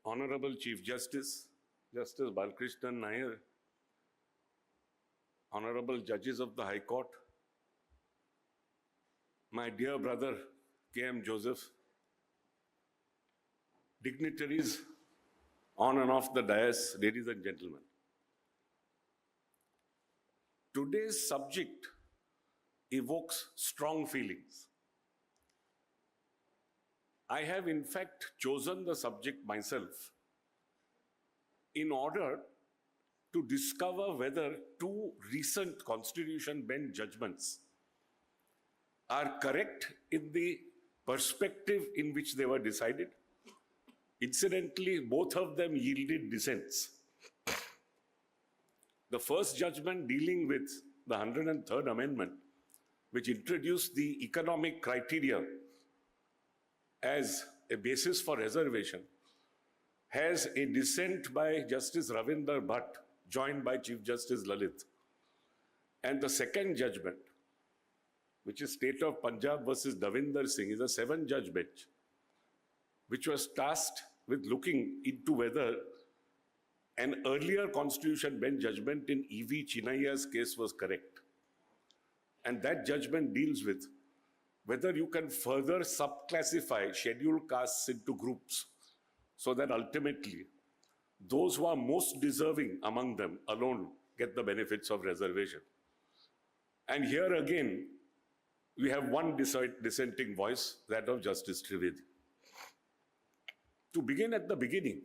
Honorable Chief Justice, Justice Balkrishnan Nair, Honorable Judges of the High Court, my dear brother K.M. Joseph, dignitaries on and off the dais, ladies and gentlemen. Today's subject evokes strong feelings. I have in fact chosen the subject myself in order to discover whether two recent Constitution Bench judgments are correct in the perspective in which they were decided. Incidentally, both of them yielded dissents. The first judgment dealing with the 103rd Amendment, which introduced the economic criteria as a basis for reservation, has a dissent by Justice Ravinder Bhatt, joined by Chief Justice Lalit. And the second judgment, which is State of Punjab versus Davinder Singh, is a 7-judge bench, which was tasked with looking into whether an earlier Constitution Bench judgment in E.V. Chinaiya's case was correct. And that judgment deals with whether you can further subclassify scheduled castes into groups so that ultimately those who are most deserving among them alone get the benefits of reservation. And here again, we have one dissenting voice, that of Justice Trivedi. To begin at the beginning,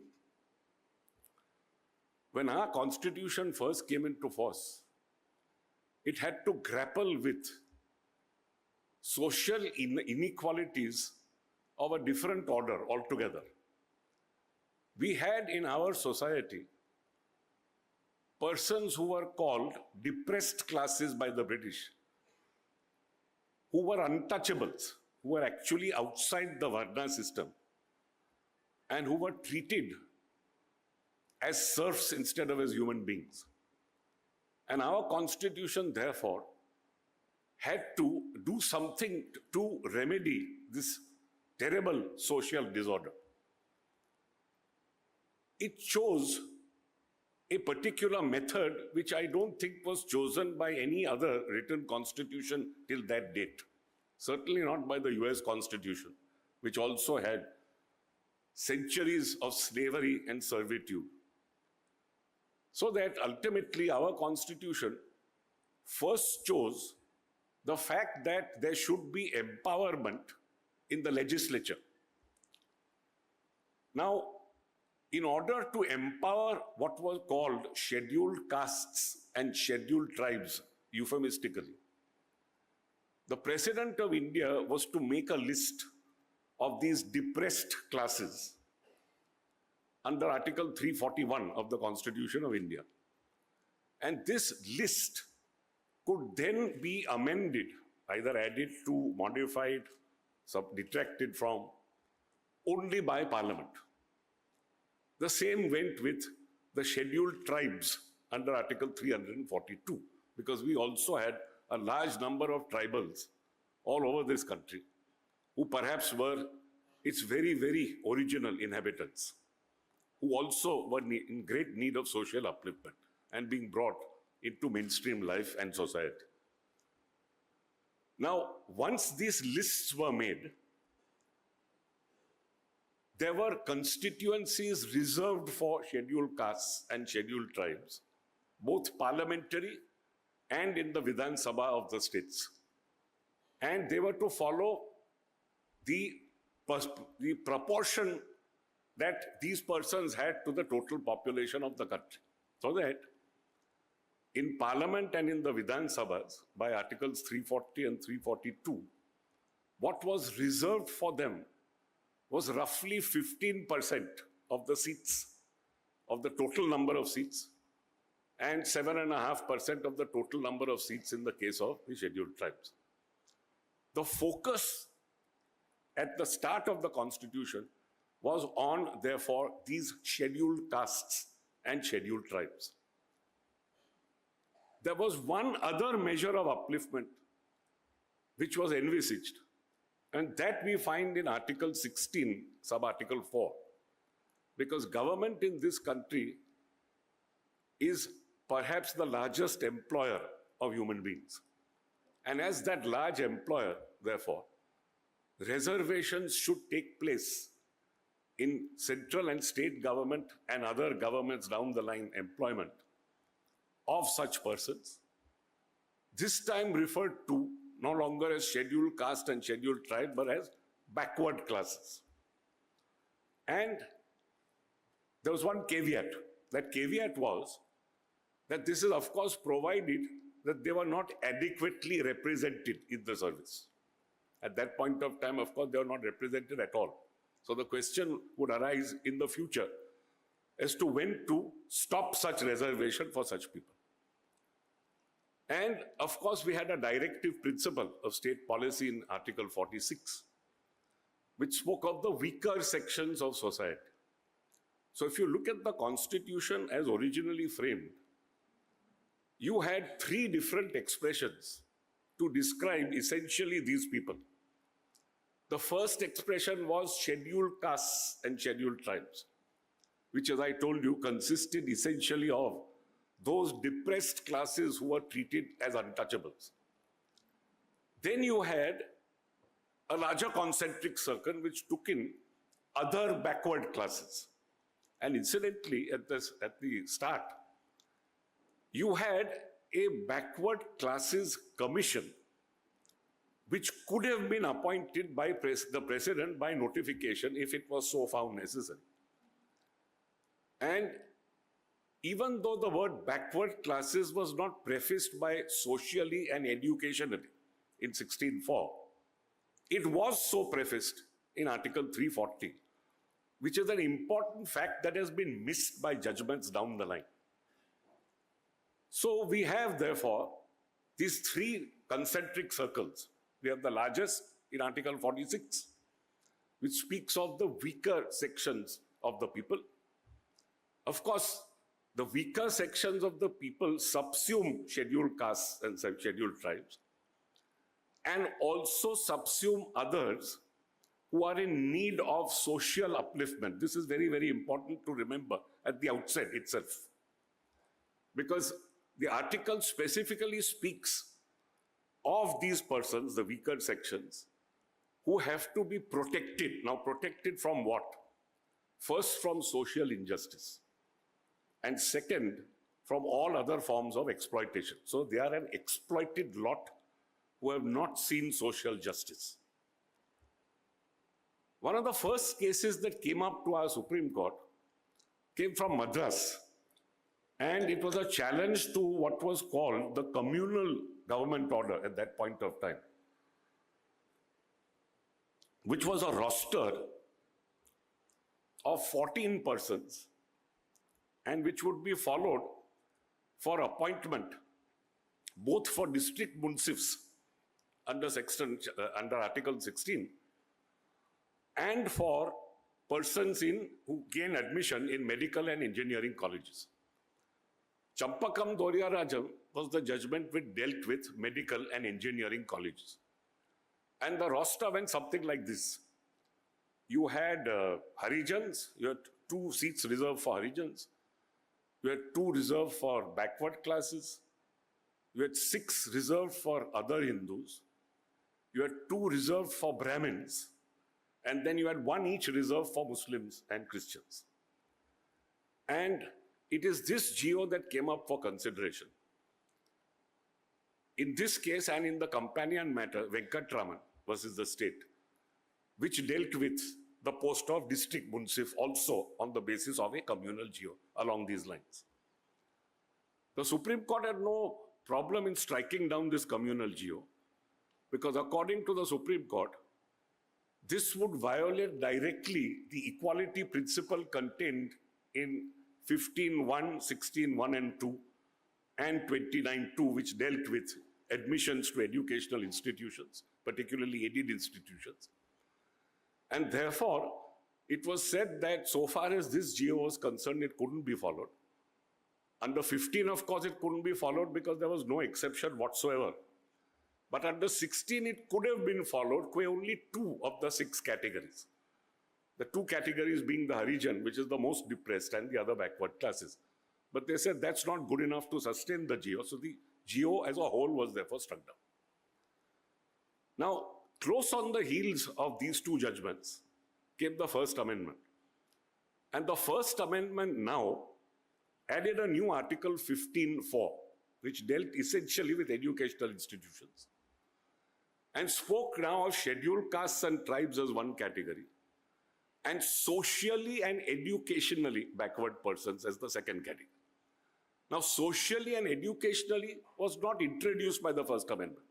when our Constitution first came into force, it had to grapple with social inequalities of a different order altogether. We had in our society persons who were called depressed classes by the British, who were untouchables, who were actually outside the Varna system, and who were treated as serfs instead of as human beings. And our Constitution, therefore, had to do something to remedy this terrible social disorder. It chose a particular method which I don't think was chosen by any other written constitution till that date. Certainly not by the US Constitution, which also had centuries of slavery and servitude. So that ultimately our Constitution first chose the fact that there should be empowerment in the legislature. Now, in order to empower what was called scheduled castes and scheduled tribes, euphemistically, the President of India was to make a list of these depressed classes under Article 341 of the Constitution of India. And this list could then be amended, either added to, modified, detracted from, only by Parliament. The same went with the scheduled tribes under Article 342, because we also had a large number of tribals all over this country who perhaps were its very, very original inhabitants, who also were in great need of social upliftment and being brought into mainstream life and society. Now, once these lists were made, there were constituencies reserved for scheduled castes and scheduled tribes, both parliamentary and in the Vidhan Sabha of the states. And they were to follow the proportion that these persons had to the total population of the country. So that in Parliament and in the Vidhan Sabhas, by Articles 340 and 342, what was reserved for them was roughly 15% of the seats, of the total number of seats, and 7.5% of the total number of seats in the case of the scheduled tribes. The focus at the start of the Constitution was on, therefore, these scheduled castes and scheduled tribes. There was one other measure of upliftment which was envisaged, and that we find in Article 16, sub-Article 4, because government in this country is perhaps the largest employer of human beings. And as that large employer, therefore, reservations should take place in central and state government and other governments down the line employment of such persons, this time referred to no longer as scheduled caste and scheduled tribe, but as backward classes. And there was one caveat. That caveat was that this is, of course, provided that they were not adequately represented in the service. At that point of time, of course, they were not represented at all. So the question would arise in the future as to when to stop such reservation for such people. And of course, we had a directive principle of state policy in Article 46, which spoke of the weaker sections of society. So if you look at the Constitution as originally framed, you had three different expressions to describe essentially these people. The first expression was scheduled castes and scheduled tribes, which, as I told you, consisted essentially of those depressed classes who were treated as untouchables. Then you had a larger concentric circle which took in other backward classes. And incidentally, at the start, you had a backward classes commission which could have been appointed by the president by notification if it was so found necessary. And even though the word backward classes was not prefaced by socially and educationally in 1604, it was so prefaced in Article 340, which is an important fact that has been missed by judgments down the line. So we have, therefore, these three concentric circles. We have the largest in Article 46, which speaks of the weaker sections of the people. Of course, the weaker sections of the people subsume scheduled castes and scheduled tribes, and also subsume others who are in need of social upliftment. This is very, very important to remember at the outset itself, because the article specifically speaks of these persons, the weaker sections, who have to be protected. Now, protected from what? First, from social injustice. And second, from all other forms of exploitation. So they are an exploited lot who have not seen social justice. One of the first cases that came up to our Supreme Court came from Madras. And it was a challenge to what was called the communal government order at that point of time, which was a roster of 14 persons and which would be followed for appointment, both for district munsifs under Article 16 and for persons who gain admission in medical and engineering colleges. Champakam Doriyarajam was the judgment which dealt with medical and engineering colleges. And the roster went something like this. You had Harijans, you had 2 seats reserved for Harijans, you had 2 reserved for backward classes, you had 6 reserved for other Hindus, you had 2 reserved for Brahmins, and then you had 1 each reserved for Muslims and Christians. And it is this GO that came up for consideration. In this case and in the companion matter, Venkatraman versus the state, which dealt with the post of district munsif also on the basis of a communal GO along these lines. The Supreme Court had no problem in striking down this communal GO because according to the Supreme Court, this would violate directly the equality principle contained in 15.1, 16.1 and 2, and 29.2, which dealt with admissions to educational institutions, particularly aided institutions. And therefore, it was said that so far as this GO was concerned, it couldn't be followed. Under 15, of course, it couldn't be followed because there was no exception whatsoever. But under 16, it could have been followed by only 2 of the 6 categories. The two categories being the Harijan, which is the most depressed, and the other backward classes. But they said that's not good enough to sustain the GO, so the GO as a whole was therefore struck down. Now, close on the heels of these two judgments came the First Amendment. And the First Amendment now added a new Article 15(4), which dealt essentially with educational institutions, and spoke now of scheduled castes and tribes as one category, and socially and educationally backward persons as the second category. Now, socially and educationally was not introduced by the First Amendment.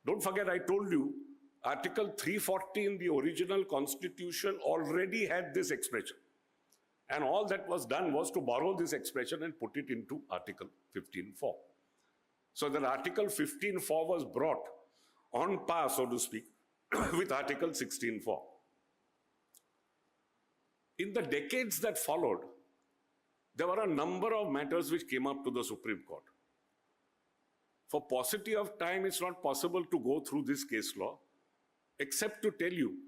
Don't forget, I told you, Article 340 in the original Constitution already had this expression. And all that was done was to borrow this expression and put it into Article 15(4). So that Article 15(4) was brought on par, so to speak, with Article 16(4). In the decades that followed, there were a number of matters which came up to the Supreme Court. For paucity of time, it's not possible to go through this case law, except to tell you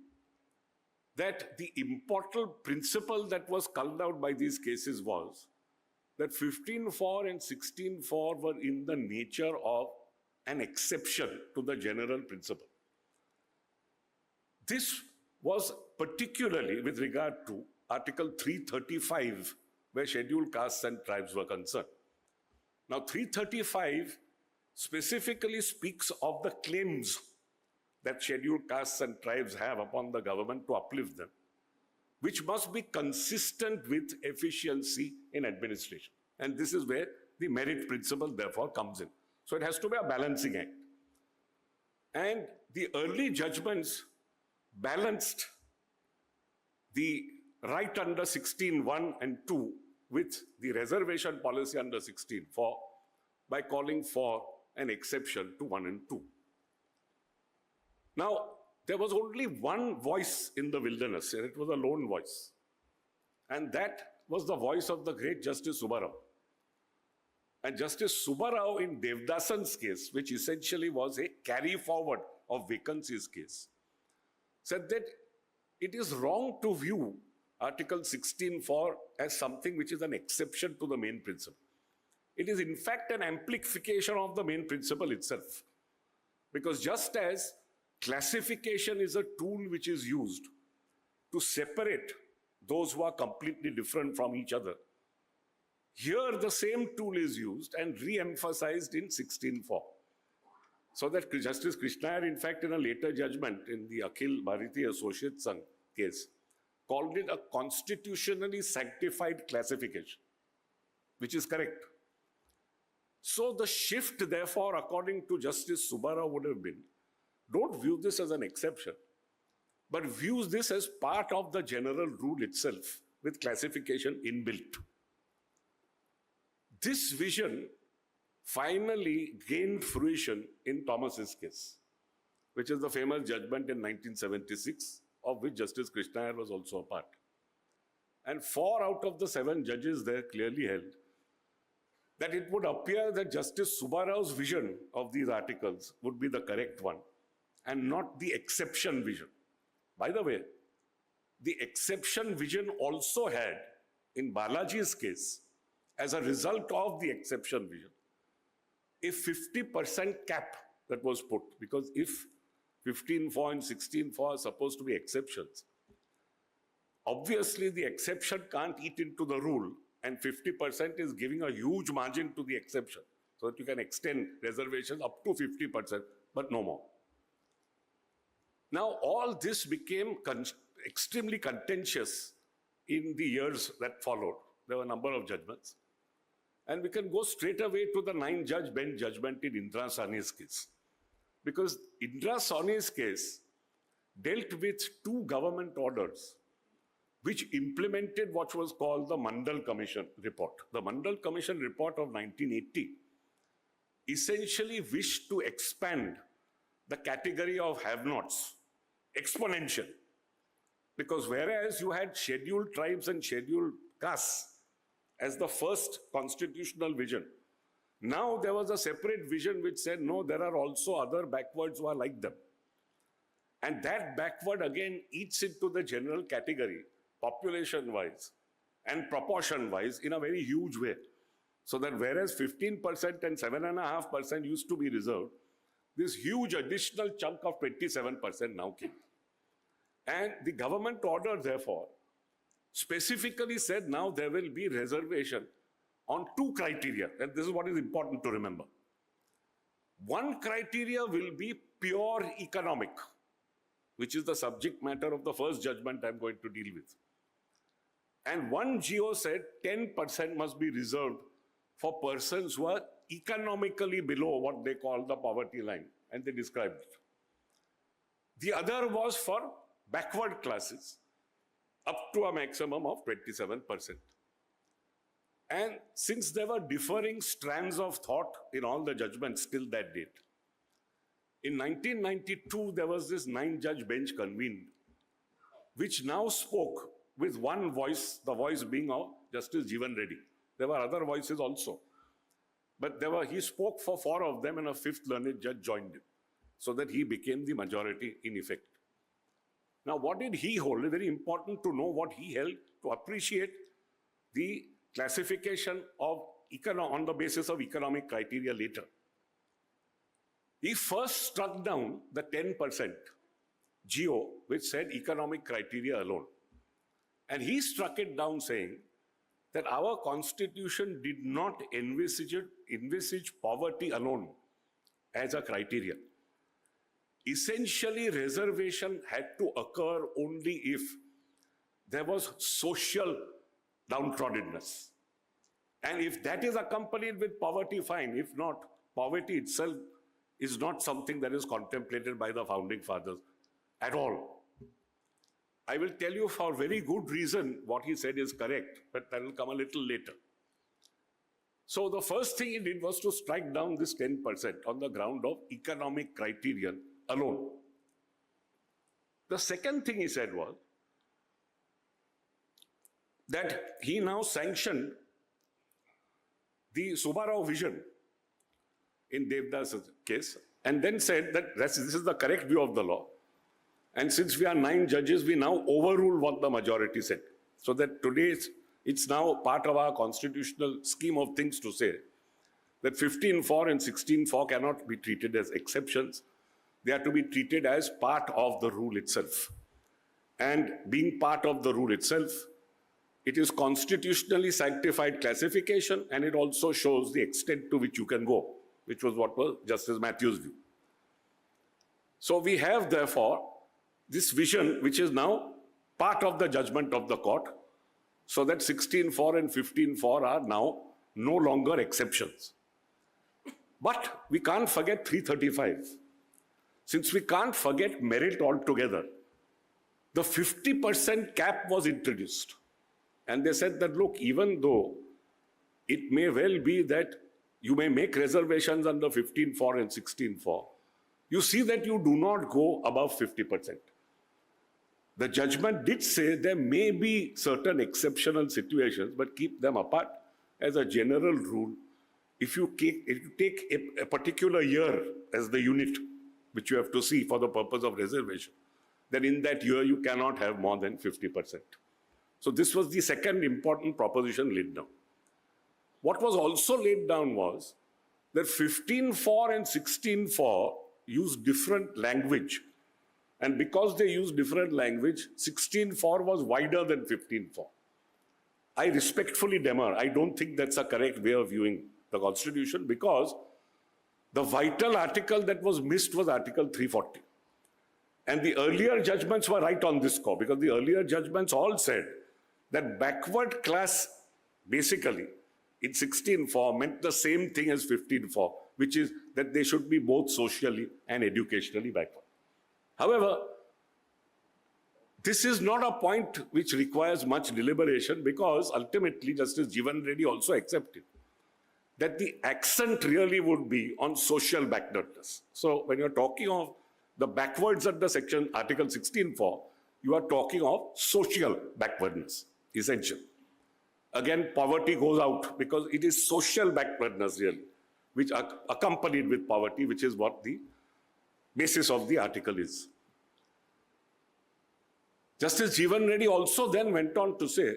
that the important principle that was culled out by these cases was that 15(4) and 16(4) were in the nature of an exception to the general principle. This was particularly with regard to Article 335, where scheduled castes and tribes were concerned. Now, 335 specifically speaks of the claims that scheduled castes and tribes have upon the government to uplift them, which must be consistent with efficiency in administration. And this is where the merit principle therefore comes in. So it has to be a balancing act. And the early judgments balanced the right under 16(1) and 2 with the reservation policy under 16(4) by calling for an exception to 1 and 2. Now, there was only one voice in the wilderness, and it was a lone voice. And that was the voice of the great Justice Subbarao. And Justice Subbarao in Devdasan's case, which essentially was a carry forward of vacancies case, said that it is wrong to view Article 16(4) as something which is an exception to the main principle. It is in fact an amplification of the main principle itself. Because just as classification is a tool which is used to separate those who are completely different from each other, here the same tool is used and re-emphasized in 16(4). So that Justice Krishna Iyer, in fact, in a later judgment in the Akhil Bharatiya Associate Sangh case, called it a constitutionally sanctified classification, which is correct. So the shift, therefore, according to Justice Subbarao would have been, don't view this as an exception, but view this as part of the general rule itself with classification inbuilt. This vision finally gained fruition in Thomas's case, which is the famous judgment in 1976, of which Justice Krishna Iyer was also a part. And 4 out of the 7 judges there clearly held that it would appear that Justice Subbarao's vision of these articles would be the correct one and not the exception vision. By the way, the exception vision also had, in Balaji's case, as a result of the exception vision, a 50% cap that was put, because if 15(4) and 16(4) are supposed to be exceptions, obviously the exception can't eat into the rule, and 50% is giving a huge margin to the exception, so that you can extend reservations up to 50%, but no more. Now, all this became extremely contentious in the years that followed. There were a number of judgments. And we can go straight away to the 9-judge bench judgment in Indra Sawhney's case. Because Indra Sawhney's case dealt with 2 government orders which implemented what was called the Mandal Commission report. The Mandal Commission report of 1980 essentially wished to expand the category of have-nots exponentially. Because whereas you had scheduled tribes and scheduled castes as the first constitutional vision, now there was a separate vision which said, no, there are also other backwards who are like them. And that backward again eats into the general category, population-wise and proportion-wise, in a very huge way. So that whereas 15% and 7.5% used to be reserved, this huge additional chunk of 27% now came. And the government order, therefore, specifically said now there will be reservation on two criteria, and this is what is important to remember. One criteria will be pure economic, which is the subject matter of the first judgment I'm going to deal with. And one GO said 10% must be reserved for persons who are economically below what they call the poverty line, and they described it. The other was for backward classes, up to a maximum of 27%. And since there were differing strands of thought in all the judgments till that date, in 1992, there was this 9-judge bench convened, which now spoke with one voice, the voice being of Justice Jeevan Reddy. There were other voices also. But he spoke for 4 of them, and a 5th learned judge joined him, so that he became the majority in effect. Now, what did he hold? It's very important to know what he held to appreciate the classification of on the basis of economic criteria later. He first struck down the 10% GO, which said economic criteria alone. And he struck it down saying that our constitution did not envisage poverty alone as a criteria. Essentially, reservation had to occur only if there was social downtroddenness. And if that is accompanied with poverty, fine. If not, poverty itself is not something that is contemplated by the founding fathers at all. I will tell you for very good reason what he said is correct, but that will come a little later. So the first thing he did was to strike down this 10% on the ground of economic criterion alone. The second thing he said was that he now sanctioned the Subbarao vision in Devdas' case, and then said that this is the correct view of the law. And since we are 9 judges, we now overrule what the majority said. So that today it's now part of our constitutional scheme of things to say that 15(4) and 16(4) cannot be treated as exceptions. They are to be treated as part of the rule itself. And being part of the rule itself, it is constitutionally sanctified classification, and it also shows the extent to which you can go, which was what was Justice Matthew's view. So we have, therefore, this vision, which is now part of the judgment of the court, so that 16(4) and 15(4) are now no longer exceptions. But we can't forget 335. Since we can't forget merit altogether, the 50% cap was introduced. And they said that, look, even though it may well be that you may make reservations under 15(4) and 16(4), you see that you do not go above 50%. The judgment did say there may be certain exceptional situations, but keep them apart. As a general rule, if you take a particular year as the unit, which you have to see for the purpose of reservation, then in that year you cannot have more than 50%. So this was the second important proposition laid down. What was also laid down was that 15(4) and 16(4) use different language. And because they use different language, 16(4) was wider than 15(4). I respectfully demur. I don't think that's a correct way of viewing the Constitution, because the vital article that was missed was Article 340. And the earlier judgments were right on this score, because the earlier judgments all said that backward class, basically, in 16(4) meant the same thing as 15(4), which is that they should be both socially and educationally backward. However, this is not a point which requires much deliberation, because ultimately Justice Jeevan Reddy also accepted that the accent really would be on social backwardness. So when you're talking of the backwards under section Article 16(4), you are talking of social backwardness, essential. Again, poverty goes out, because it is social backwardness really, which are accompanied with poverty, which is what the basis of the article is. Justice Jeevan Reddy also then went on to say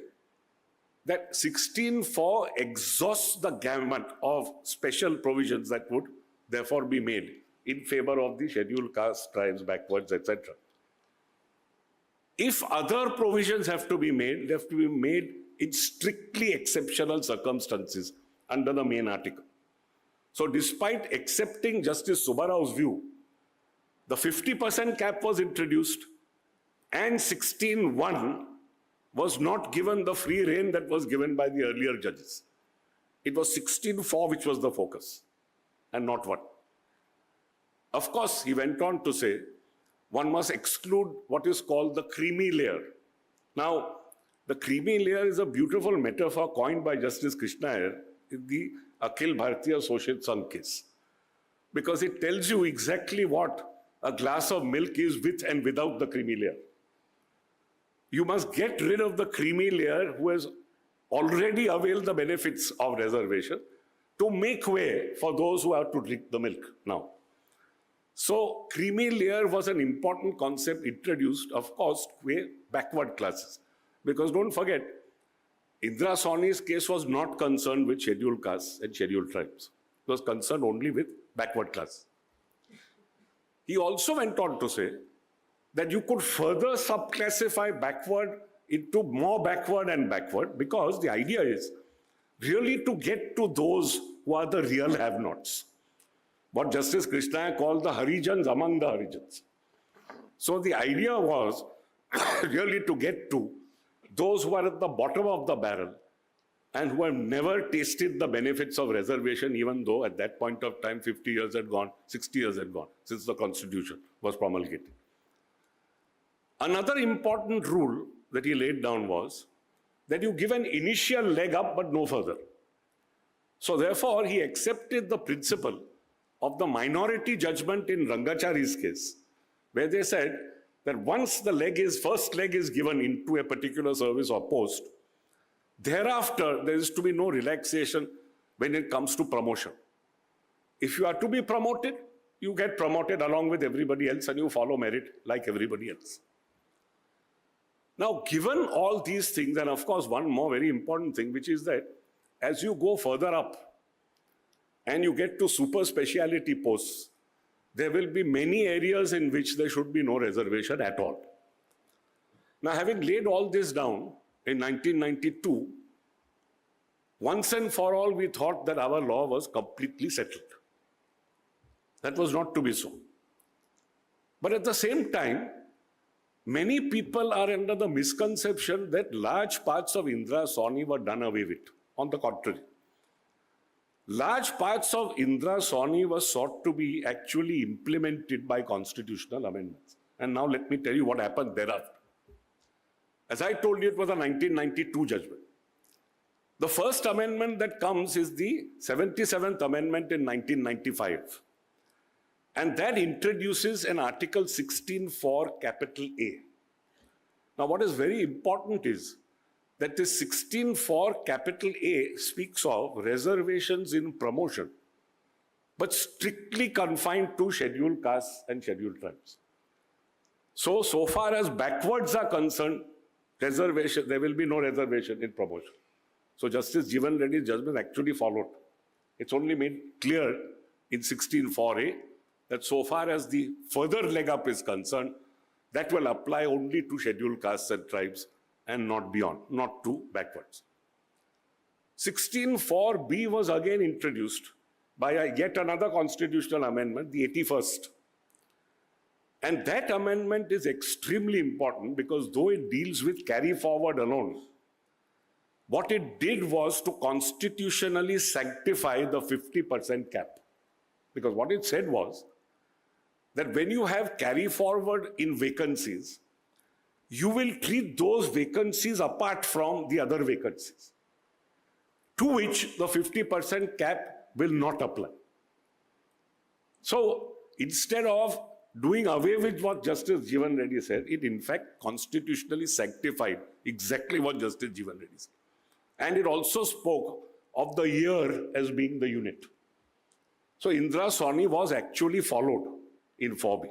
that 16(4) exhausts the gamut of special provisions that would therefore be made in favor of the scheduled caste, tribes, backwards, etc. If other provisions have to be made, they have to be made in strictly exceptional circumstances under the main article. So despite accepting Justice Subbarau's view, the 50% cap was introduced and 16(1) was not given the free rein that was given by the earlier judges. It was 16(4) which was the focus and not what. Of course, he went on to say, one must exclude what is called the creamy layer. Now, the creamy layer is a beautiful metaphor coined by Justice Krishna Iyer in the Akhil Bharatiya Shoshet Sangh case, because it tells you exactly what a glass of milk is with and without the creamy layer. You must get rid of the creamy layer who has already availed the benefits of reservation to make way for those who have to drink the milk now. So creamy layer was an important concept introduced, of course, to backward classes. Because don't forget, Indra Sawhney's case was not concerned with scheduled castes and scheduled tribes. It was concerned only with backward class. He also went on to say that you could further subclassify backward into more backward and backward, because the idea is really to get to those who are the real have-nots. What Justice Krishna called the Harijans among the Harijans. So the idea was really to get to those who are at the bottom of the barrel and who have never tasted the benefits of reservation, even though at that point of time 50 years had gone, 60 years had gone since the Constitution was promulgated. Another important rule that he laid down was that you give an initial leg up but no further. So therefore, he accepted the principle of the minority judgment in Rangachari's case, where they said that once the first leg is given into a particular service or post, thereafter there is to be no relaxation when it comes to promotion. If you are to be promoted, you get promoted along with everybody else and you follow merit like everybody else. Now, given all these things, and of course one more very important thing, which is that as you go further up, and you get to super speciality posts, there will be many areas in which there should be no reservation at all. Now, having laid all this down in 1992, once and for all, we thought that our law was completely settled. That was not to be so. But at the same time, many people are under the misconception that large parts of Indra Sawhney were done away with. On the contrary, large parts of Indra Sawhney were sought to be actually implemented by constitutional amendments. And now let me tell you what happened thereafter. As I told you, it was a 1992 judgment. The first amendment that comes is the 77th Amendment in 1995. And that introduces an Article 16(4) capital A. Now, what is very important is that this 16(4) capital A speaks of reservations in promotion, but strictly confined to scheduled castes and scheduled tribes. So far as backwards are concerned, reservation, there will be no reservation in promotion. So Justice Jeevan Reddy's judgment actually followed. It's only made clear in 16(4)A that so far as the further leg up is concerned, that will apply only to scheduled castes and tribes and not beyond, not to backwards. 16(4)B was again introduced by yet another constitutional amendment, the 81st. And that amendment is extremely important because though it deals with carry forward alone, what it did was to constitutionally sanctify the 50% cap. Because what it said was that when you have carry forward in vacancies, you will treat those vacancies apart from the other vacancies, to which the 50% cap will not apply. So instead of doing away with what Justice Jeevan Reddy said, it in fact constitutionally sanctified exactly what Justice Jeevan Reddy said. And it also spoke of the year as being the unit. So Indra Sawhney was actually followed in 4B.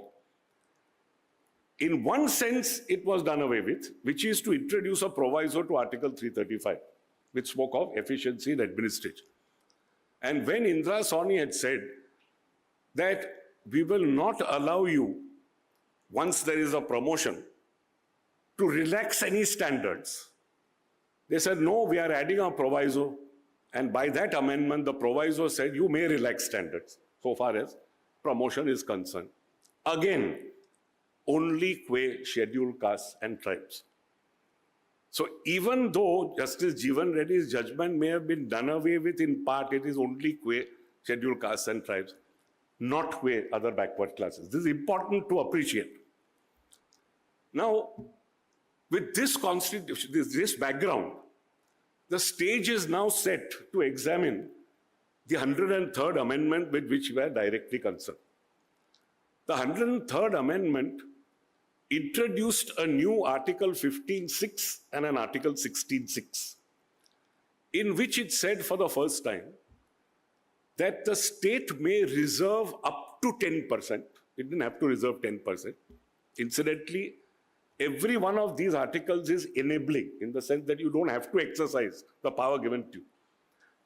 In one sense, it was done away with, which is to introduce a proviso to Article 335, which spoke of efficiency in administration. And when Indira Sawhney had said that we will not allow you, once there is a promotion, to relax any standards, they said, no, we are adding a proviso. And by that amendment, the proviso said you may relax standards so far as promotion is concerned. Again, only qua scheduled castes and tribes. So even though Justice Jeevan Reddy's judgment may have been done away with in part, it is only qua scheduled castes and tribes, not qua other backward classes. This is important to appreciate. Now, with this constitution, this background, the stage is now set to examine the 103rd Amendment with which we are directly concerned. The 103rd Amendment introduced a new Article 15(6) and an Article 16(6), in which it said for the first time that the state may reserve up to 10%. It didn't have to reserve 10%. Incidentally, every one of these articles is enabling in the sense that you don't have to exercise the power given to you.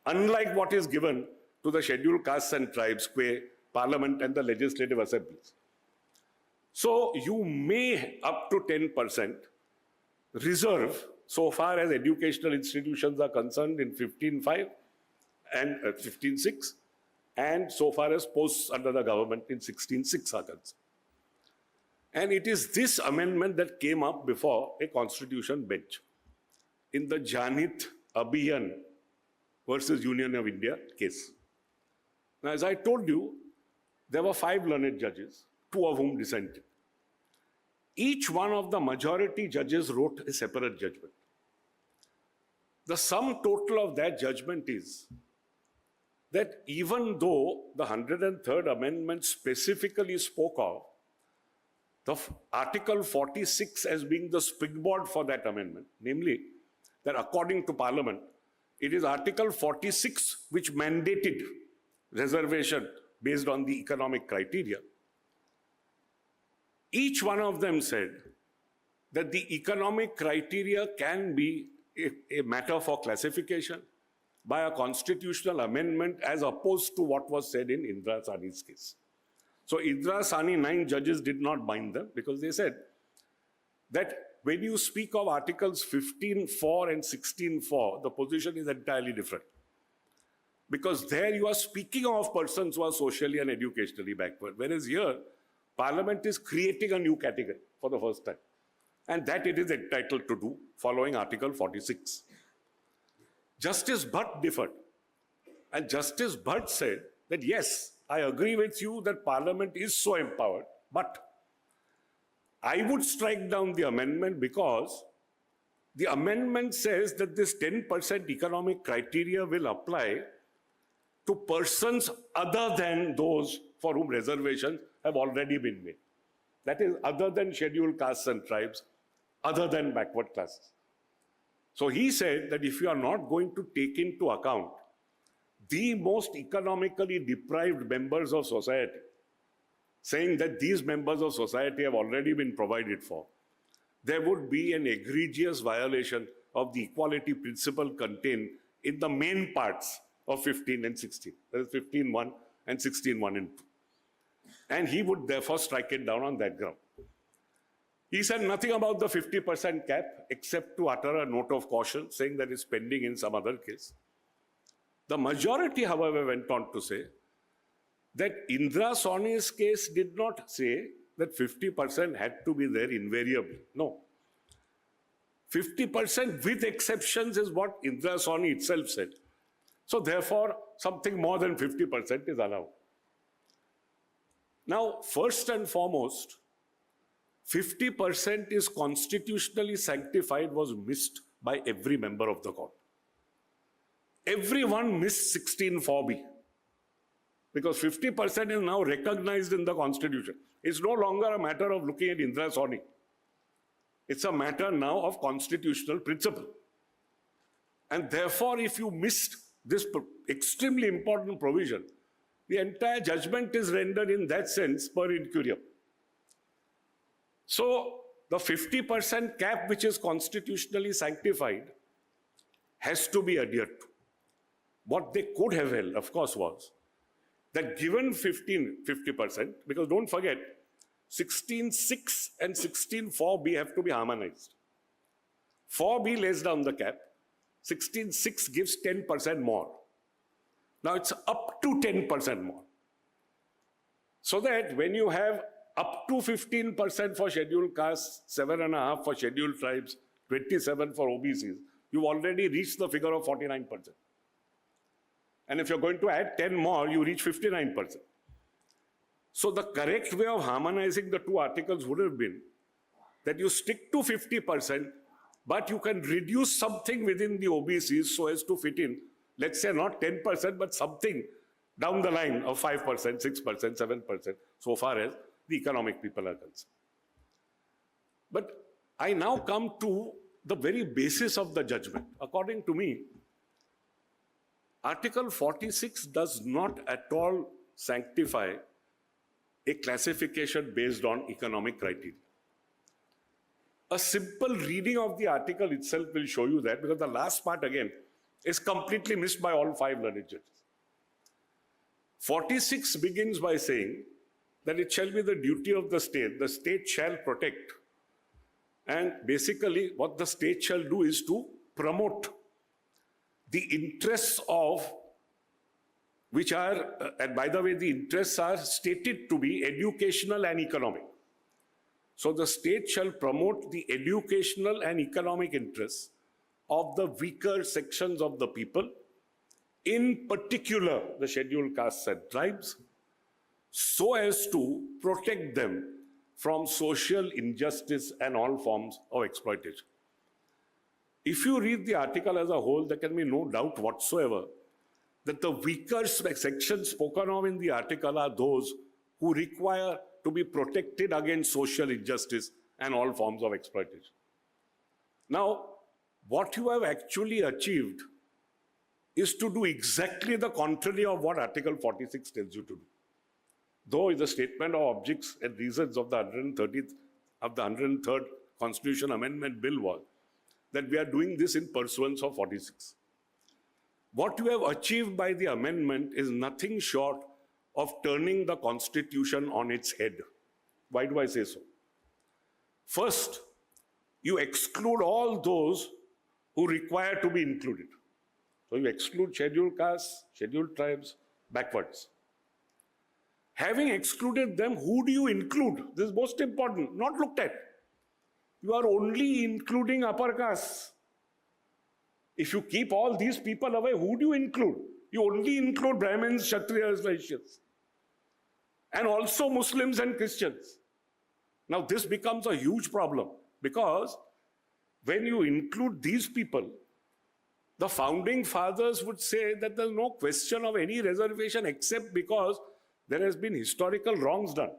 Unlike what is given to the scheduled castes and tribes, qua Parliament and the legislative assemblies. So you may up to 10% reserve so far as educational institutions are concerned in 15(5) and 15(6), and so far as posts under the government in 16(6) are concerned. And it is this amendment that came up before a constitution bench in the Janhit Abhiyan versus Union of India case. Now, as I told you, there were 5 learned judges, 2 of whom dissented. Each one of the majority judges wrote a separate judgment. The sum total of that judgment is that even though the 103rd Amendment specifically spoke of the Article 46 as being the springboard for that amendment, namely that according to Parliament, it is Article 46 which mandated reservation based on the economic criteria. Each one of them said that the economic criteria can be a matter for classification by a constitutional amendment as opposed to what was said in Indira Sawhney's case. So Indira Sawhney, 9 judges did not bind them because they said that when you speak of Articles 15(4) and 16(4), the position is entirely different. Because there you are speaking of persons who are socially and educationally backward, whereas here, Parliament is creating a new category for the first time. And that it is entitled to do following Article 46. Justice Bhatt differed. And Justice Bhatt said that yes, I agree with you that Parliament is so empowered, but I would strike down the amendment because the amendment says that this 10% economic criteria will apply to persons other than those for whom reservations have already been made. That is, other than scheduled castes and tribes, other than backward classes. So he said that if you are not going to take into account the most economically deprived members of society, saying that these members of society have already been provided for, there would be an egregious violation of the equality principle contained in the main parts of 15 and 16. That is 15(1) and 16(1) and 2. And he would therefore strike it down on that ground. He said nothing about the 50% cap except to utter a note of caution saying that it's pending in some other case. The majority, however, went on to say that Indira Sawhney's case did not say that 50% had to be there invariably. No. 50% with exceptions is what Indira Sawhney itself said. So therefore, something more than 50% is allowed. Now, first and foremost, 50% is constitutionally sanctified was missed by every member of the court. Everyone missed 16(4)(b) because 50% is now recognized in the constitution. It's no longer a matter of looking at Indira Sawhney. It's a matter now of constitutional principle. And therefore, if you missed this extremely important provision, the entire judgment is rendered in that sense per incurium. So the 50% cap, which is constitutionally sanctified, has to be adhered to. What they could have held, of course, was that given 50%, because don't forget, 16.6 and 16.4b have to be harmonized. 4b lays down the cap, 16.6 gives 10% more. Now it's up to 10% more. So that when you have up to 15% for scheduled castes, 7.5% for scheduled tribes, 27% for OBCs, you've already reached the figure of 49%. And if you're going to add 10 more, you reach 59%. So the correct way of harmonizing the two articles would have been that you stick to 50%, but you can reduce something within the OBCs so as to fit in, let's say not 10%, but something down the line of 5%, 6%, 7%, so far as the economic people are concerned. But I now come to the very basis of the judgment. According to me, Article 46 does not at all sanctify a classification based on economic criteria. A simple reading of the article itself will show you that, because the last part again is completely missed by all 5 learned judges. 46 begins by saying that it shall be the duty of the state shall protect. And basically what the state shall do is to promote the interests of, which are, and by the way, the interests are stated to be educational and economic. So the state shall promote the educational and economic interests of the weaker sections of the people, in particular the scheduled castes and tribes, so as to protect them from social injustice and all forms of exploitation. If you read the article as a whole, there can be no doubt whatsoever that the weaker sections spoken of in the article are those who require to be protected against social injustice and all forms of exploitation. Now, what you have actually achieved is to do exactly the contrary of what Article 46 tells you to do. Though the statement of objects and reasons of the 103rd Constitution Amendment Bill was that we are doing this in pursuance of 46. What you have achieved by the amendment is nothing short of turning the Constitution on its head. Why do I say so? First, you exclude all those who require to be included. So you exclude scheduled castes, scheduled tribes, backwards. Having excluded them, who do you include? This is most important, not looked at. You are only including upper castes. If you keep all these people away, who do you include? You only include Brahmins, Kshatriyas, Vaishyas, and also Muslims and Christians. Now this becomes a huge problem, because when you include these people, the founding fathers would say that there's no question of any reservation except because there has been historical wrongs done.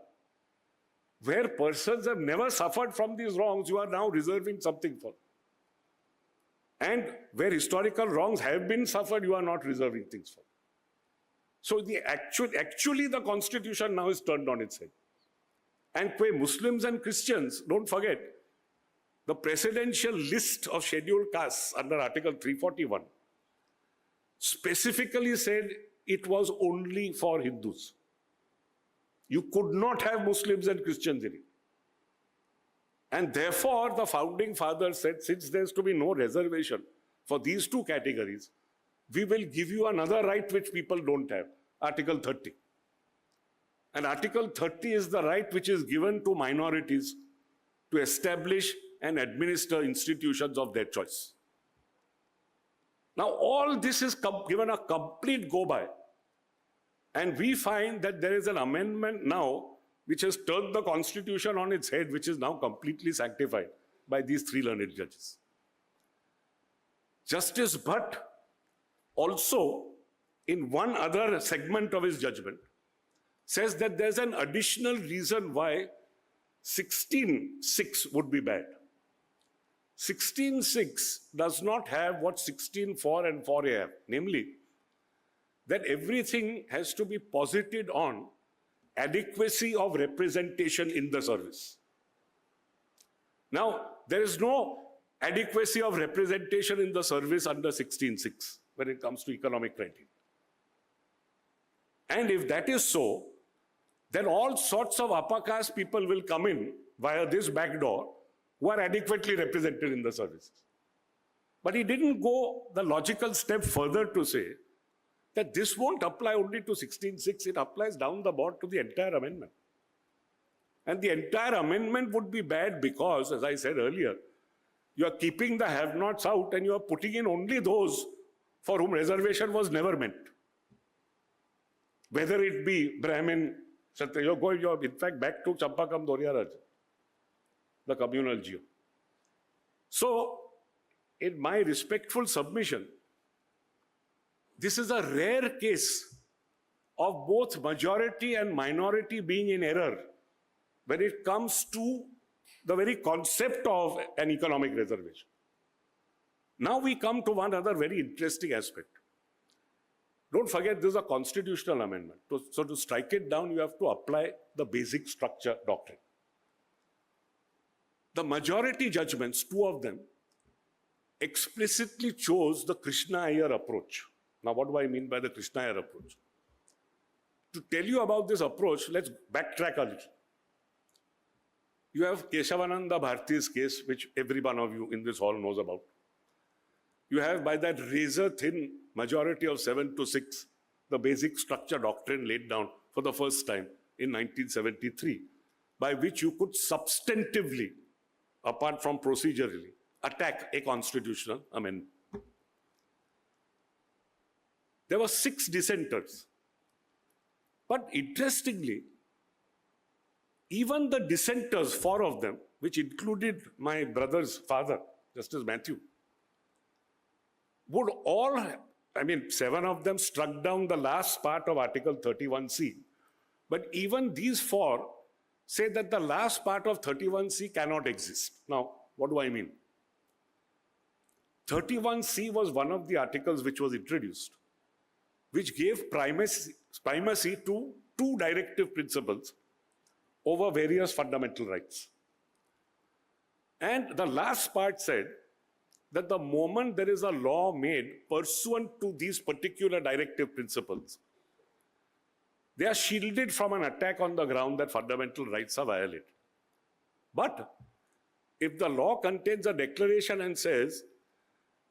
Where persons have never suffered from these wrongs, you are now reserving something for. And where historical wrongs have been suffered, you are not reserving things for. So actually the Constitution now is turned on its head. And Muslims and Christians, don't forget, the presidential list of scheduled castes under Article 341 specifically said it was only for Hindus. You could not have Muslims and Christians in it. And therefore, the founding fathers said, since there's to be no reservation for these two categories, we will give you another right which people don't have, Article 30. And Article 30 is the right which is given to minorities to establish and administer institutions of their choice. Now, all this is given a complete go-by. And we find that there is an amendment now which has turned the Constitution on its head, which is now completely sanctified by these 3 learned judges. Justice Bhatt also, in one other segment of his judgment, says that there's an additional reason why 16.6 would be bad. 16.6 does not have what 16.4 and 4A have, namely, that everything has to be posited on adequacy of representation in the service. Now, there is no adequacy of representation in the service under 16(6) when it comes to economic criteria. And if that is so, then all sorts of upper caste people will come in via this back door who are adequately represented in the services. But he didn't go the logical step further to say that this won't apply only to 16(6), it applies down the board to the entire amendment. And the entire amendment would be bad because, as I said earlier, you are keeping the have-nots out and you are putting in only those for whom reservation was never meant. Whether it be Brahmin, you're in fact back to Champakam Doriyaraj, the communal geo. So, in my respectful submission, this is a rare case of both majority and minority being in error when it comes to the very concept of an economic reservation. Now we come to one other very interesting aspect. Don't forget, this is a constitutional amendment. So to strike it down, you have to apply the basic structure doctrine. The majority judgments, two of them, explicitly chose the Krishna Iyer approach. Now, what do I mean by the Krishna Iyer approach? To tell you about this approach, let's backtrack a little. You have Keshavananda Bharati's case, which every one of you in this hall knows about. You have, by that razor-thin majority of 7-6, the basic structure doctrine laid down for the first time in 1973, by which you could substantively, apart from procedurally, attack a constitutional amendment. There were 6 dissenters. But interestingly, even the dissenters, 4 of them, which included my brother's father, Justice Matthew, would all, 7 of them struck down the last part of Article 31C. But even these 4 say that the last part of 31C cannot exist. Now, what do I mean? 31C was one of the articles which was introduced, which gave primacy to 2 directive principles over various fundamental rights. And the last part said that the moment there is a law made pursuant to these particular directive principles, they are shielded from an attack on the ground that fundamental rights are violated. But if the law contains a declaration and says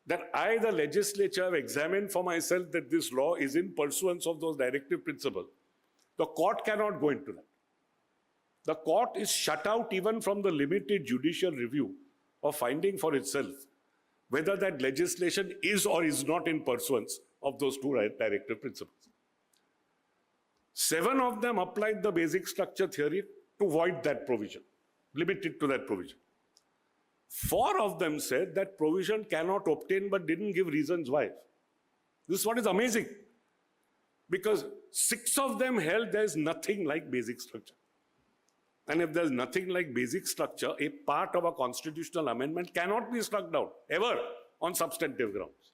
that I, the legislature, have examined for myself that this law is in pursuance of those directive principles, the court cannot go into that. The court is shut out even from the limited judicial review of finding for itself whether that legislation is or is not in pursuance of those 2 directive principles. 7 of them applied the basic structure theory to void that provision, limited to that provision. 4 of them said that provision cannot obtain but didn't give reasons why. This is what is amazing, because 6 of them held there's nothing like basic structure. And if there's nothing like basic structure, a part of a constitutional amendment cannot be struck down, ever, on substantive grounds.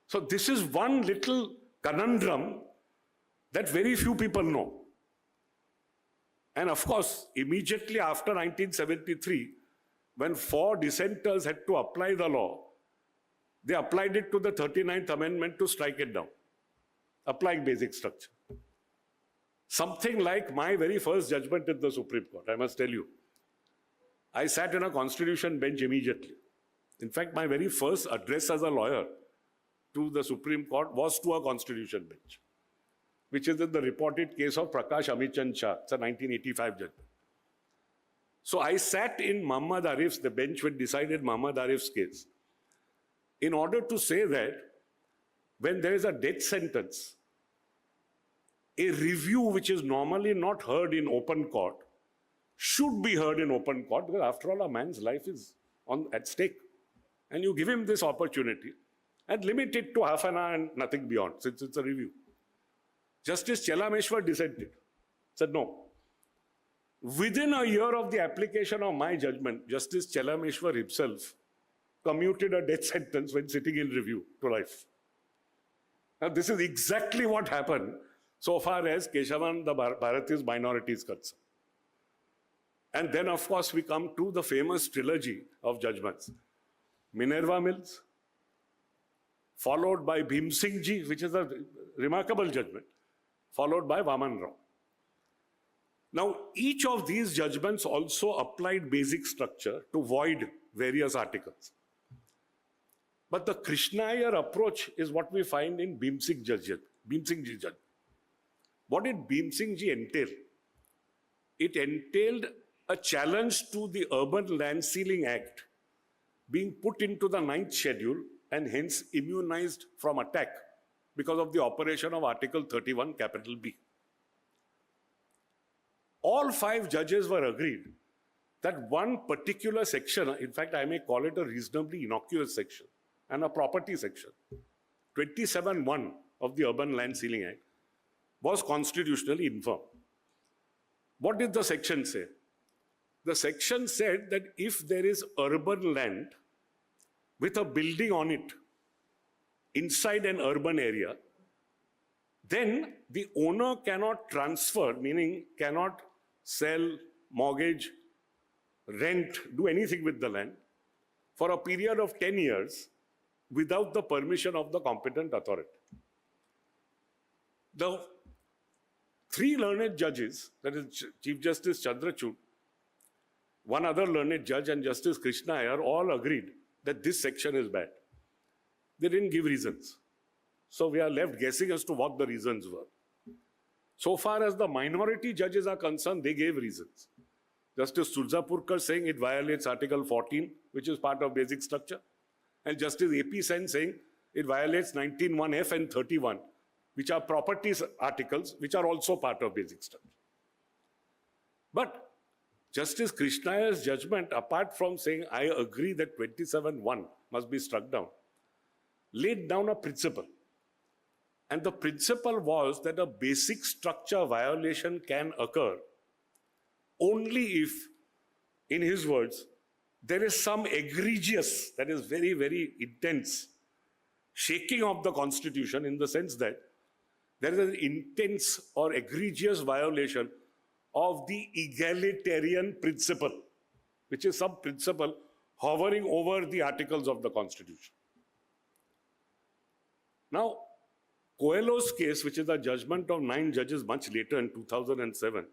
So this is one little conundrum that very few people know. And of course, immediately after 1973, when 4 dissenters had to apply the law, they applied it to the 39th Amendment to strike it down, applying basic structure. Something like my very first judgment in the Supreme Court, I must tell you. I sat in a constitution bench immediately. In fact, my very first address as a lawyer to the Supreme Court was to a constitution bench, which is in the reported case of Prakash Amichand Shah. It's a 1985 judgment. So I sat in Muhammad Arif's, the bench which decided Muhammad Arif's case, in order to say that when there is a death sentence, a review which is normally not heard in open court should be heard in open court, because after all, a man's life is at stake. And you give him this opportunity and limit it to half an hour and nothing beyond, since it's a review. Justice Chelameshwar dissented, said no. Within a year of the application of my judgment, Justice Chelameshwar himself commuted a death sentence when sitting in review to life. Now, this is exactly what happened so far as Keshavananda Bharati's minority is concerned. And then, of course, we come to the famous trilogy of judgments. Minerva Mills, followed by Bhim Singh Ji, which is a remarkable judgment, followed by Vaman Rao. Now, each of these judgments also applied basic structure to void various articles. But the Krishnaiyer approach is what we find in Bhim Singh Ji judgment. What did Bhim Singh Ji entail? It entailed a challenge to the Urban Land Ceiling Act being put into the 9th schedule and hence immunized from attack because of the operation of Article 31, capital B. All 5 judges were agreed that one particular section, in fact, I may call it a reasonably innocuous section and a property section, 27(1) of the Urban Land Ceiling Act, was constitutionally infirm. What did the section say? The section said that if there is urban land with a building on it inside an urban area, then the owner cannot transfer, meaning cannot sell, mortgage, rent, do anything with the land for a period of 10 years without the permission of the competent authority. The 3 learned judges, that is Chief Justice Chandrachud, one other learned judge, and Justice Krishnaiyer, all agreed that this section is bad. They didn't give reasons. So we are left guessing as to what the reasons were. So far as the minority judges are concerned, they gave reasons. Justice Surzapurkar saying it violates Article 14, which is part of basic structure. And Justice A.P. Sen saying it violates 19(1)(f) and 31, which are properties articles, which are also part of basic structure. But Justice Krishnayer's judgment, apart from saying, I agree that 27(1) must be struck down, laid down a principle. And the principle was that a basic structure violation can occur only if, in his words, there is some egregious, that is very, very intense, shaking of the Constitution, in the sense that there is an intense or egregious violation of the egalitarian principle, which is some principle hovering over the articles of the Constitution. Now, Coelho's case, which is a judgment of 9 judges much later in 2007,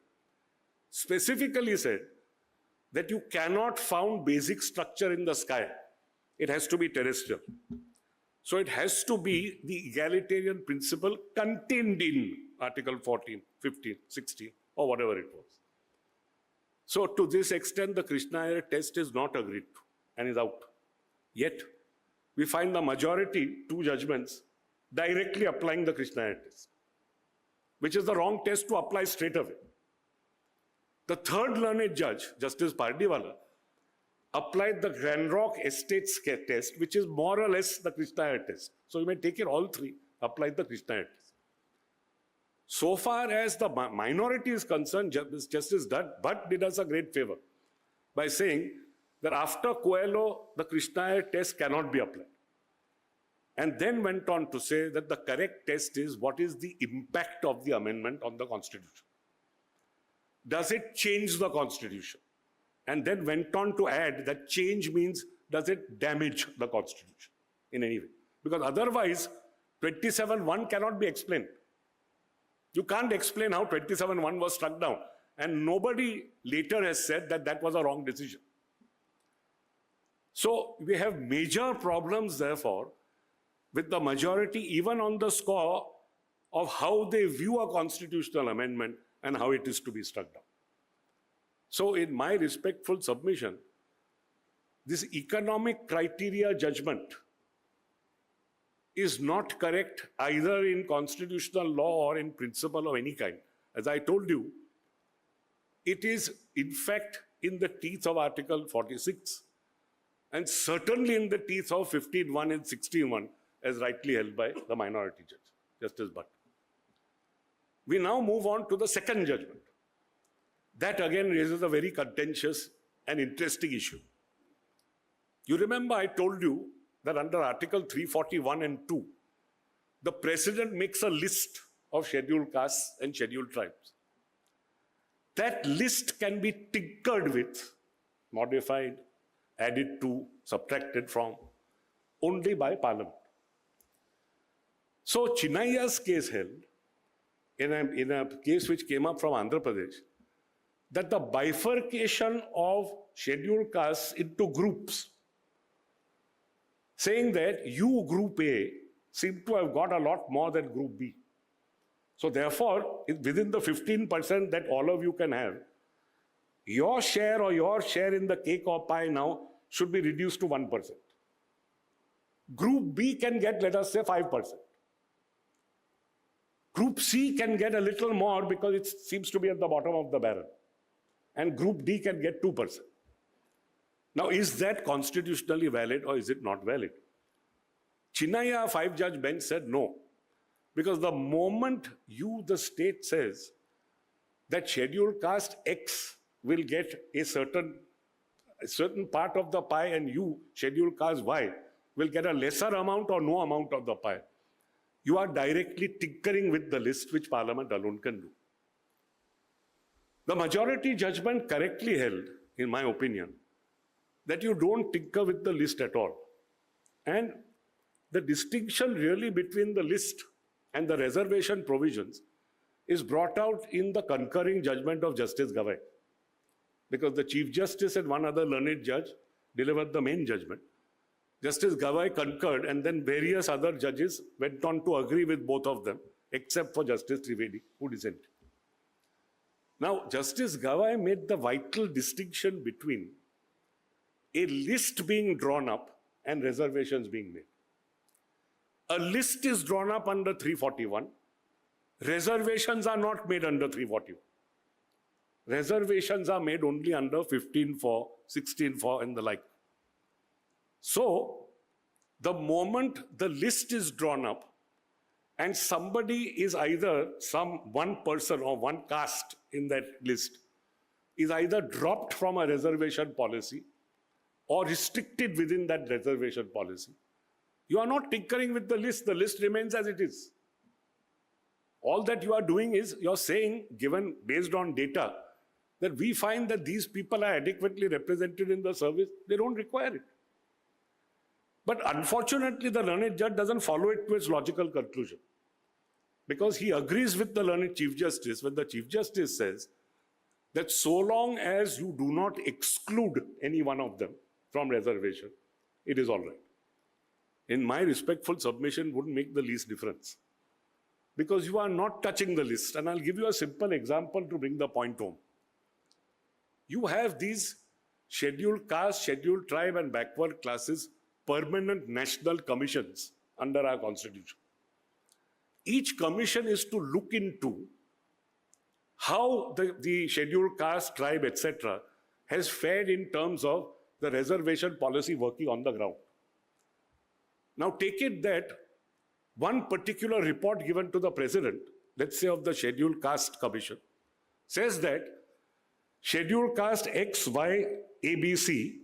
specifically said that you cannot found basic structure in the sky. It has to be terrestrial. So it has to be the egalitarian principle contained in Article 14, 15, 16, or whatever it was. So to this extent, the Krishnaiyer test is not agreed to and is out. Yet, we find the majority, 2 judgments, directly applying the Krishnaiyer test, which is the wrong test to apply straight away. The 3rd learned judge, Justice Pardiwala, applied the Grand Rock Estates test, which is more or less the Krishnaiyer test. So you may take it all 3, apply the Krishnaiyer test. So far as the minority is concerned, Justice Bhatt did us a great favor by saying that after Coelho, the Krishnaiyer test cannot be applied. And then went on to say that the correct test is what is the impact of the amendment on the Constitution. Does it change the Constitution? And then went on to add that change means, does it damage the Constitution in any way? Because otherwise, 27(1) cannot be explained. You can't explain how 27(1) was struck down. And nobody later has said that that was a wrong decision. So we have major problems, therefore, with the majority, even on the score of how they view a constitutional amendment and how it is to be struck down. So in my respectful submission, this economic criteria judgment is not correct either in constitutional law or in principle of any kind. As I told you, it is in fact in the teeth of Article 46 and certainly in the teeth of 15(1) and 16(1) as rightly held by the minority judge, Justice Bhatt. We now move on to the 2nd judgment. That again raises a very contentious and interesting issue. You remember I told you that under Article 341 and 2, the President makes a list of scheduled castes and scheduled tribes. that list can be tinkered with, modified, added to, subtracted from, only by Parliament. So Chinnaiya's case held, in a case which came up from Andhra Pradesh, that the bifurcation of scheduled castes into groups, saying that you, Group A, seem to have got a lot more than Group B. So therefore, within the 15% that all of you can have, your share in the cake or pie now should be reduced to 1%. Group B can get, let us say, 5%. Group C can get a little more because it seems to be at the bottom of the barrel. And Group D can get 2%. Now, is that constitutionally valid or is it not valid? Chinnaiya, 5-judge bench said no. Because the moment you, the state, says that scheduled caste X will get a certain part of the pie and you, scheduled caste Y, will get a lesser amount or no amount of the pie, you are directly tinkering with the list, which Parliament alone can do. The majority judgment correctly held, in my opinion, that you don't tinker with the list at all. And the distinction really between the list and the reservation provisions is brought out in the concurring judgment of Justice Gavai. Because the Chief Justice and one other learned judge delivered the main judgment. Justice Gavai concurred, and then various other judges went on to agree with both of them, except for Justice Trivedi, who dissented. Now, Justice Gavai made the vital distinction between a list being drawn up and reservations being made. A list is drawn up under 341. Reservations are not made under 341. Reservations are made only under 15(4), 16(4) and the like. So, the moment the list is drawn up and somebody is either one person or one caste in that list is either dropped from a reservation policy or restricted within that reservation policy, you are not tinkering with the list remains as it is. All that you are doing is you're saying, given based on data, that we find that these people are adequately represented in the service, they don't require it. But unfortunately, the learned judge doesn't follow it to its logical conclusion. Because he agrees with the learned Chief Justice when the Chief Justice says that so long as you do not exclude any one of them from reservation, it is all right. In my respectful submission, wouldn't make the least difference. Because you are not touching the list. And I'll give you a simple example to bring the point home. You have these scheduled caste, scheduled tribe and backward classes permanent national commissions under our constitution. Each commission is to look into how the scheduled caste, tribe, etc. has fared in terms of the reservation policy working on the ground. Now take it that one particular report given to the president, let's say of the scheduled caste commission, says that scheduled caste X, Y, A, B, C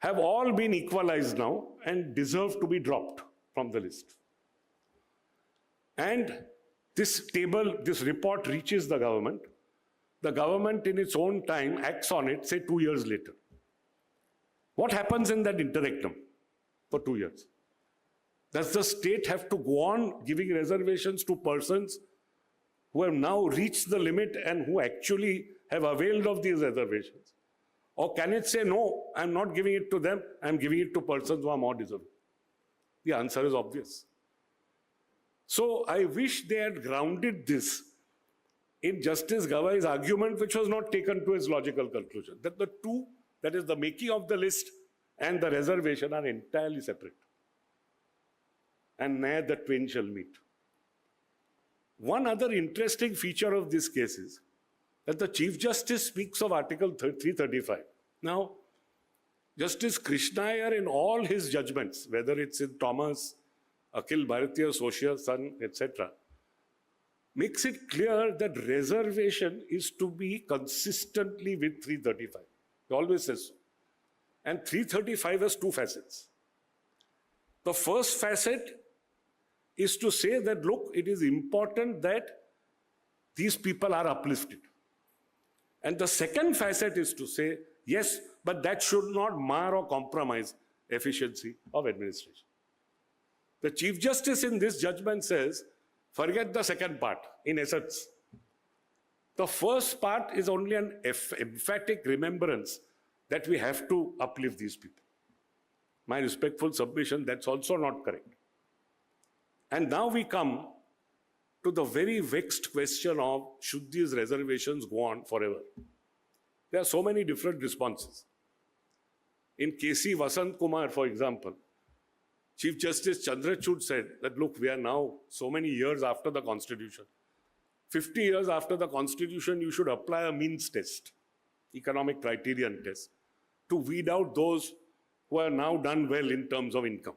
have all been equalized now and deserve to be dropped from the list. And this report reaches the government. The government in its own time acts on it, say 2 years later. What happens in that interim for 2 years? Does the state have to go on giving reservations to persons who have now reached the limit and who actually have availed of these reservations? Or can it say, no, I'm not giving it to them, I'm giving it to persons who are more deserving? The answer is obvious. So I wish they had grounded this in Justice Gavai's argument, which was not taken to its logical conclusion, that the two, that is the making of the list and the reservation, are entirely separate. And ne'er the twain shall meet. One other interesting feature of this case is that the Chief Justice speaks of Article 335. Now, Justice Krishna Iyer in all his judgments, whether it's in Thomas, Akhil Bharatiya Social Sun, etc., makes it clear that reservation is to be consistently with 335. He always says so. And 335 has two facets. The first facet is to say that, look, it is important that these people are uplifted. And the second facet is to say, yes, but that should not mar or compromise efficiency of administration. The Chief Justice in this judgment says, forget the second part, in essence. The first part is only an emphatic remembrance that we have to uplift these people. My respectful submission, that's also not correct. And now we come to the very vexed question of, should these reservations go on forever? There are so many different responses. In KC Vasant Kumar, for example, Chief Justice Chandrachud said that, look, we are now so many years after the Constitution. 50 years after the Constitution, you should apply a means test, economic criterion test, to weed out those who are now done well in terms of income.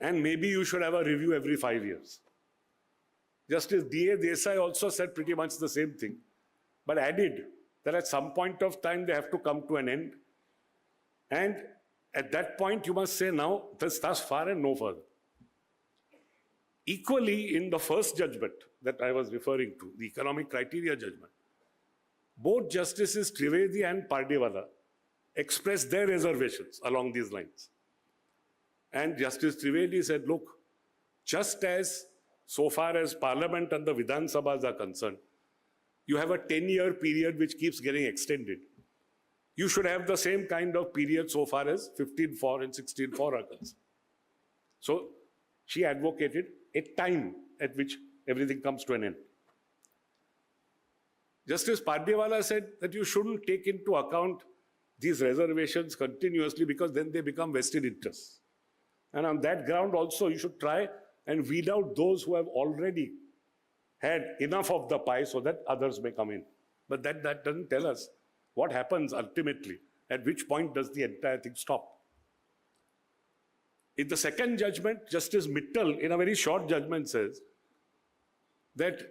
And maybe you should have a review every 5 years. Justice D.A. Desai also said pretty much the same thing, but added that at some point of time they have to come to an end. And at that point, you must say, now, thus far and no further. Equally, in the first judgment that I was referring to, the economic criteria judgment, both Justices Trivedi and Pardiwala expressed their reservations along these lines. And Justice Trivedi said, look, just as so far as Parliament and the Vidhan Sabhas are concerned, you have a 10-year period which keeps getting extended. You should have the same kind of period so far as 15-4 and 16-4 are concerned. So she advocated a time at which everything comes to an end. Justice Pardiwala said that you shouldn't take into account these reservations continuously because then they become vested interests. And on that ground also, you should try and weed out those who have already had enough of the pie so that others may come in. But that doesn't tell us what happens ultimately. At which point does the entire thing stop? In the second judgment, Justice Mittal, in a very short judgment, says that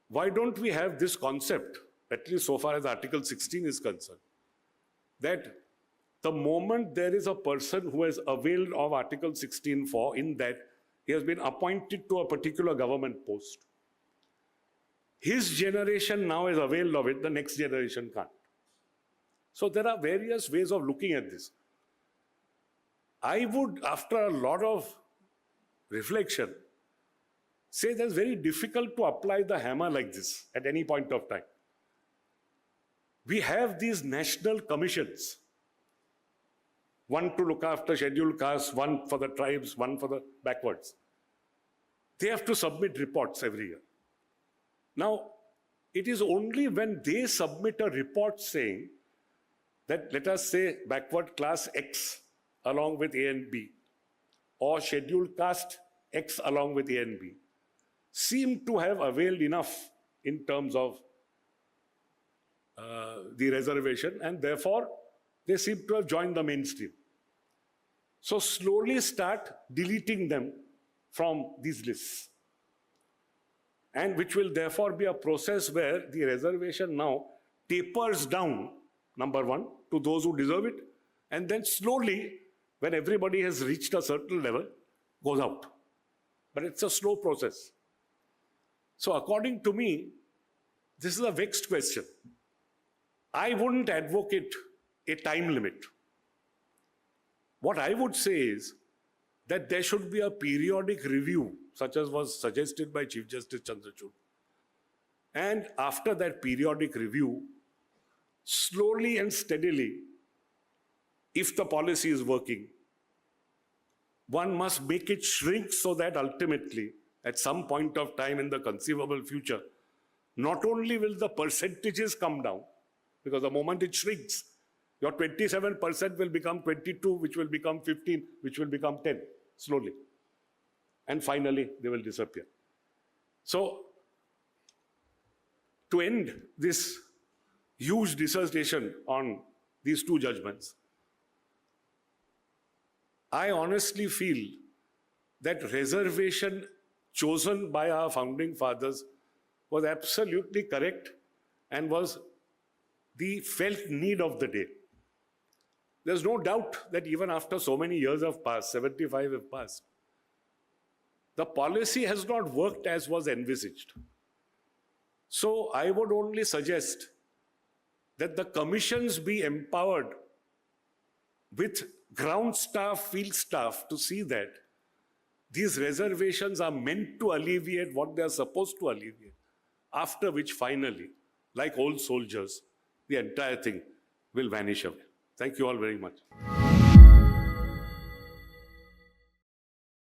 why don't we have this concept, at least so far as Article 16 is concerned, that the moment there is a person who has availed of Article 16(4), in that he has been appointed to a particular government post, his generation now is availed of it, the next generation can't. So there are various ways of looking at this. I would, after a lot of reflection, say that it's very difficult to apply the hammer like this at any point of time. We have these national commissions, one to look after scheduled castes, one for the tribes, one for the backwards. They have to submit reports every year. Now, it is only when they submit a report saying that, let us say, backward class X along with A and B, or scheduled caste X along with A and B, seem to have availed enough in terms of the reservation, and therefore they seem to have joined the mainstream. So slowly start deleting them from these lists, and which will therefore be a process where the reservation now tapers down, number one, to those who deserve it, and then slowly, when everybody has reached a certain level, goes out. But it's a slow process. So according to me, this is a vexed question. I wouldn't advocate a time limit. What I would say is that there should be a periodic review, such as was suggested by Chief Justice Chandrachud. And after that periodic review, slowly and steadily, if the policy is working, one must make it shrink so that ultimately, at some point of time in the conceivable future, not only will the percentages come down, because the moment it shrinks, your 27% will become 22, which will become 15, which will become 10, slowly. And finally, they will disappear. So, to end this huge dissertation on these two judgments, I honestly feel that reservation chosen by our founding fathers was absolutely correct and was the felt need of the day. There's no doubt that even after so many years have passed, 75 have passed, the policy has not worked as was envisaged. So I would only suggest that the commissions be empowered with ground staff, field staff to see that these reservations are meant to alleviate what they are supposed to alleviate, after which finally, like old soldiers, the entire thing will vanish away. Thank you all very much.